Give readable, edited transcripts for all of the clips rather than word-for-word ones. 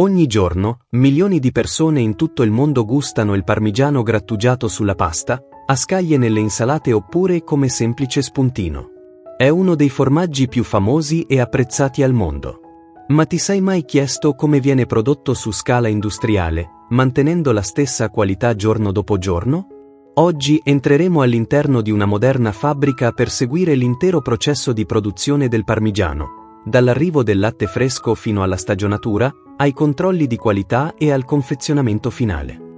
Ogni giorno, milioni di persone in tutto il mondo gustano il parmigiano grattugiato sulla pasta, a scaglie nelle insalate oppure come semplice spuntino. È uno dei formaggi più famosi e apprezzati al mondo. Ma ti sei mai chiesto come viene prodotto su scala industriale, mantenendo la stessa qualità giorno dopo giorno? Oggi entreremo all'interno di una moderna fabbrica per seguire l'intero processo di produzione del parmigiano, dall'arrivo del latte fresco fino alla stagionatura, ai controlli di qualità e al confezionamento finale.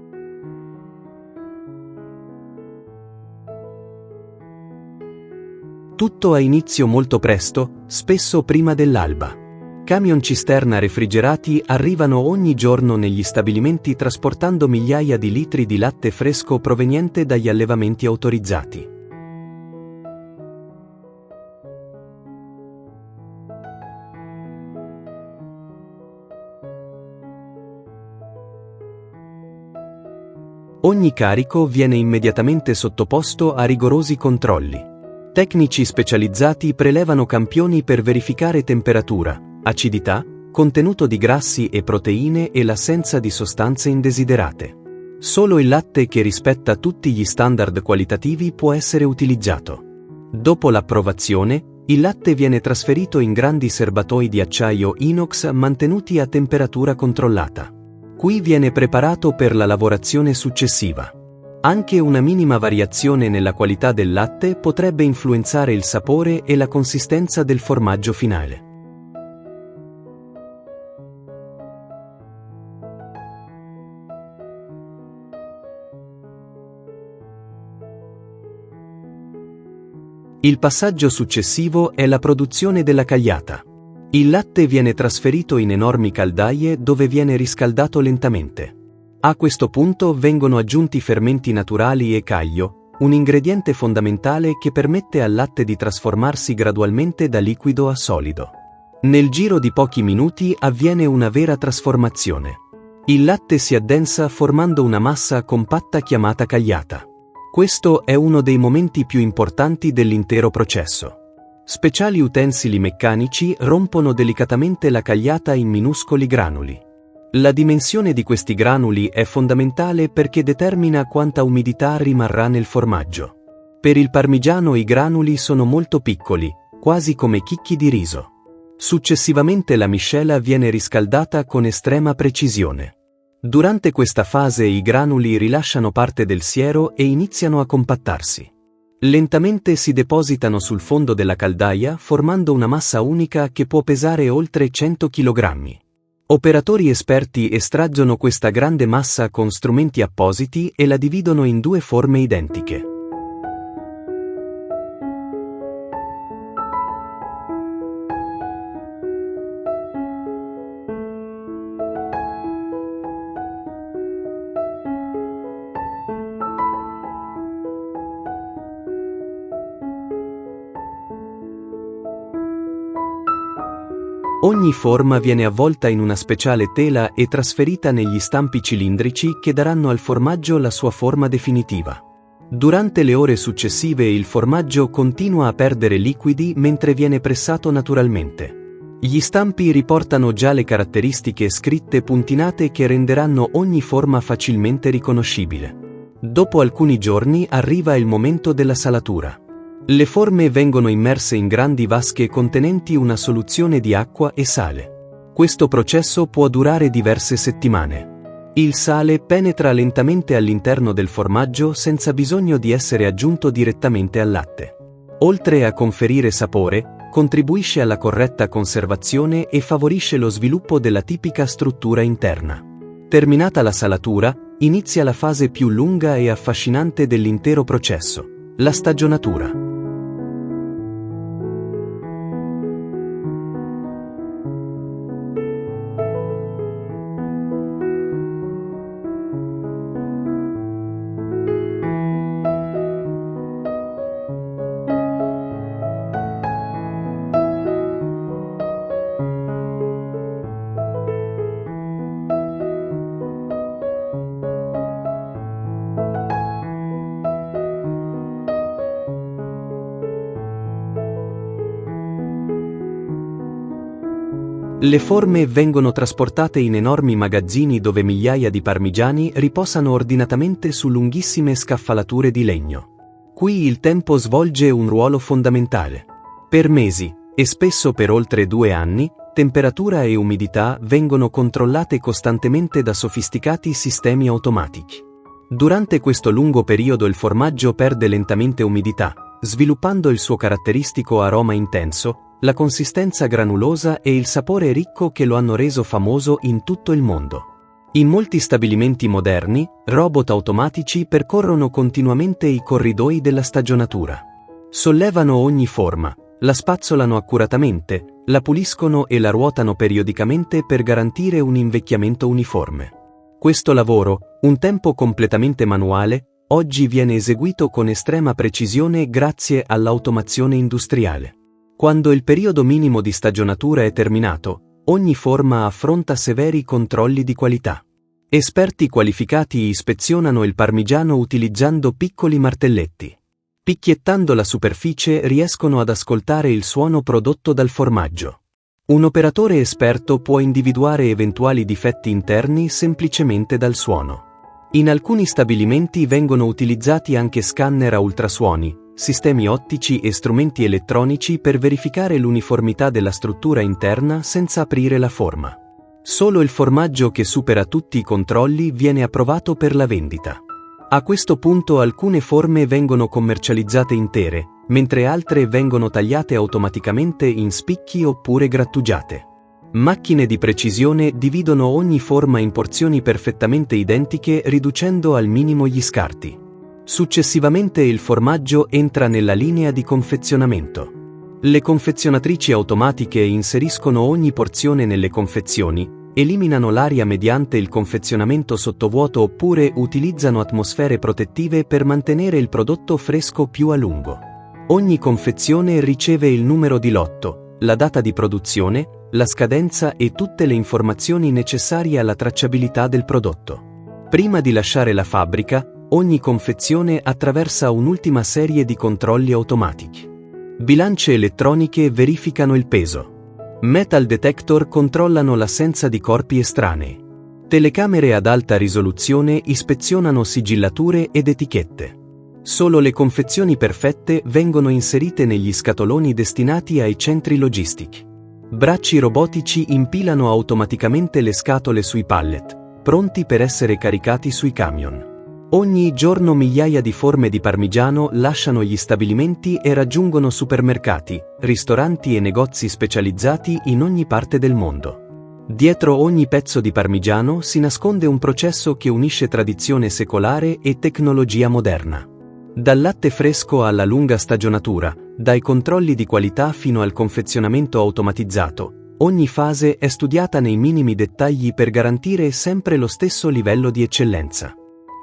Tutto ha inizio molto presto, spesso prima dell'alba. Camion cisterna refrigerati arrivano ogni giorno negli stabilimenti trasportando migliaia di litri di latte fresco proveniente dagli allevamenti autorizzati. Ogni carico viene immediatamente sottoposto a rigorosi controlli. Tecnici specializzati prelevano campioni per verificare temperatura, acidità, contenuto di grassi e proteine e l'assenza di sostanze indesiderate. Solo il latte che rispetta tutti gli standard qualitativi può essere utilizzato. Dopo l'approvazione, il latte viene trasferito in grandi serbatoi di acciaio inox mantenuti a temperatura controllata. Qui viene preparato per la lavorazione successiva. Anche una minima variazione nella qualità del latte potrebbe influenzare il sapore e la consistenza del formaggio finale. Il passaggio successivo è la produzione della cagliata. Il latte viene trasferito in enormi caldaie dove viene riscaldato lentamente. A questo punto vengono aggiunti fermenti naturali e caglio, un ingrediente fondamentale che permette al latte di trasformarsi gradualmente da liquido a solido. Nel giro di pochi minuti avviene una vera trasformazione. Il latte si addensa formando una massa compatta chiamata cagliata. Questo è uno dei momenti più importanti dell'intero processo. Speciali utensili meccanici rompono delicatamente la cagliata in minuscoli granuli. La dimensione di questi granuli è fondamentale perché determina quanta umidità rimarrà nel formaggio. Per il parmigiano i granuli sono molto piccoli, quasi come chicchi di riso. Successivamente la miscela viene riscaldata con estrema precisione. Durante questa fase i granuli rilasciano parte del siero e iniziano a compattarsi. Lentamente si depositano sul fondo della caldaia formando una massa unica che può pesare oltre 100 kg. Operatori esperti estraggono questa grande massa con strumenti appositi e la dividono in due forme identiche. Ogni forma viene avvolta in una speciale tela e trasferita negli stampi cilindrici che daranno al formaggio la sua forma definitiva. Durante le ore successive il formaggio continua a perdere liquidi mentre viene pressato naturalmente. Gli stampi riportano già le caratteristiche scritte puntinate che renderanno ogni forma facilmente riconoscibile. Dopo alcuni giorni arriva il momento della salatura. Le forme vengono immerse in grandi vasche contenenti una soluzione di acqua e sale. Questo processo può durare diverse settimane. Il sale penetra lentamente all'interno del formaggio senza bisogno di essere aggiunto direttamente al latte. Oltre a conferire sapore, contribuisce alla corretta conservazione e favorisce lo sviluppo della tipica struttura interna. Terminata la salatura, inizia la fase più lunga e affascinante dell'intero processo, la stagionatura. Le forme vengono trasportate in enormi magazzini dove migliaia di parmigiani riposano ordinatamente su lunghissime scaffalature di legno. Qui il tempo svolge un ruolo fondamentale. Per mesi, e spesso per oltre 2 anni, temperatura e umidità vengono controllate costantemente da sofisticati sistemi automatici. Durante questo lungo periodo il formaggio perde lentamente umidità, sviluppando il suo caratteristico aroma intenso, la consistenza granulosa e il sapore ricco che lo hanno reso famoso in tutto il mondo. In molti stabilimenti moderni, robot automatici percorrono continuamente i corridoi della stagionatura. Sollevano ogni forma, la spazzolano accuratamente, la puliscono e la ruotano periodicamente per garantire un invecchiamento uniforme. Questo lavoro, un tempo completamente manuale, oggi viene eseguito con estrema precisione grazie all'automazione industriale. Quando il periodo minimo di stagionatura è terminato, ogni forma affronta severi controlli di qualità. Esperti qualificati ispezionano il parmigiano utilizzando piccoli martelletti. Picchiettando la superficie riescono ad ascoltare il suono prodotto dal formaggio. Un operatore esperto può individuare eventuali difetti interni semplicemente dal suono. In alcuni stabilimenti vengono utilizzati anche scanner a ultrasuoni, sistemi ottici e strumenti elettronici per verificare l'uniformità della struttura interna senza aprire la forma. Solo il formaggio che supera tutti i controlli viene approvato per la vendita. A questo punto alcune forme vengono commercializzate intere, mentre altre vengono tagliate automaticamente in spicchi oppure grattugiate. Macchine di precisione dividono ogni forma in porzioni perfettamente identiche riducendo al minimo gli scarti. Successivamente il formaggio entra nella linea di confezionamento. Le confezionatrici automatiche inseriscono ogni porzione nelle confezioni, eliminano l'aria mediante il confezionamento sottovuoto oppure utilizzano atmosfere protettive per mantenere il prodotto fresco più a lungo. Ogni confezione riceve il numero di lotto, la data di produzione, la scadenza e tutte le informazioni necessarie alla tracciabilità del prodotto. Prima di lasciare la fabbrica, ogni confezione attraversa un'ultima serie di controlli automatici. Bilance elettroniche verificano il peso. Metal detector controllano l'assenza di corpi estranei. Telecamere ad alta risoluzione ispezionano sigillature ed etichette. Solo le confezioni perfette vengono inserite negli scatoloni destinati ai centri logistici. Bracci robotici impilano automaticamente le scatole sui pallet, pronti per essere caricati sui camion. Ogni giorno migliaia di forme di parmigiano lasciano gli stabilimenti e raggiungono supermercati, ristoranti e negozi specializzati in ogni parte del mondo. Dietro ogni pezzo di parmigiano si nasconde un processo che unisce tradizione secolare e tecnologia moderna. Dal latte fresco alla lunga stagionatura, dai controlli di qualità fino al confezionamento automatizzato, ogni fase è studiata nei minimi dettagli per garantire sempre lo stesso livello di eccellenza.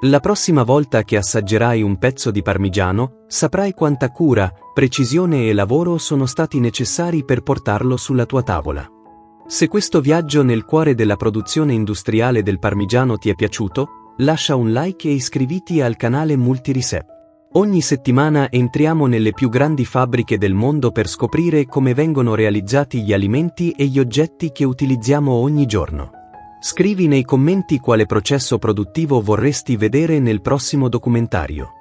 La prossima volta che assaggerai un pezzo di parmigiano, saprai quanta cura, precisione e lavoro sono stati necessari per portarlo sulla tua tavola. Se questo viaggio nel cuore della produzione industriale del parmigiano ti è piaciuto, lascia un like e iscriviti al canale Multirecept. Ogni settimana entriamo nelle più grandi fabbriche del mondo per scoprire come vengono realizzati gli alimenti e gli oggetti che utilizziamo ogni giorno. Scrivi nei commenti quale processo produttivo vorresti vedere nel prossimo documentario.